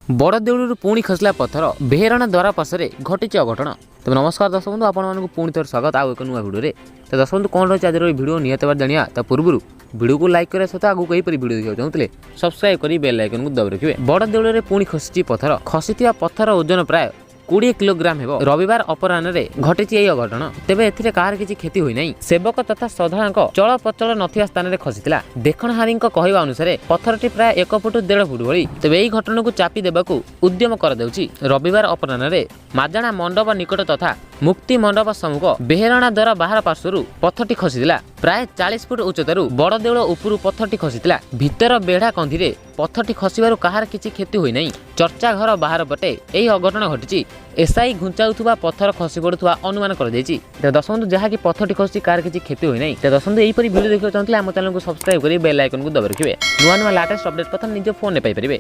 बड़ देउलू पुणी खसला पत्थर बेहराणा द्वारा पार्श्वे घटी अघटन। तेज नमस्कार दर्शक बंधु, आपको पुणी थर स्वागत आउ एक नुआ भिडियो। तो दर्शक बंधु कौन रही आज भिडियो निहत बार जाना ता पूर्व भिडियो को लाइक करने सहित आगे कहीपरि भिडियो देखा चाहते सब्सक्राइब कर बेल आइकन को दबाई रखिए। बड़ देउल पुणी खसी पत्थर खसी पत्थर ओजन प्राय 20 किलोग्राम हेबो। रविवार अपराह्न घटी यह अघटन। तेबे एथिरे काहार किछि क्षति होई नाही। सेवक तथा श्रद्धाळुंक चल पचल नथिया स्थान रे खसीतिला। देखणहारींक कहवा अनुसार पत्थरटी प्राय 1 फुट 1.5 फुट भली। तेबे एही घटना को चापी देबाकू उद्यम कर देउछि। रविवार अपराह्न माजाणा मंडप निकट तथा मुक्ति मंडप सम्मुख बेहराणा द्वारा बाहर पार्श्वरू पत्थरटी खसीतिला। प्राय 40 फुट उच्चतारू बड़ देउल उपरू पत्थरटी खसीतिला। भीतर बेढ़ा कंधीरे पत्थरटी खसिबारु काहार किछि क्षति होई नाही। चर्चा घर बाहर पटे एही अघटन घटिछि। एसआई घुंचाउथुबा पत्थर खसी पड़ुथुबा अनुमान कर दैछि। दर्शक बंधु जहाँ की पत्थरटी खसी कार किछि क्षति होई नाही। दर्शक बंधु एहीपरि वीडियो देखिବାକୁ चाहंतले हम चैनल को सब्सक्राइब करी बेल आइकन को दबाइ रखिबे। नुआ नुआ लेटेस्ट अपडेट कथा निज फोन ने पाइ परिबे।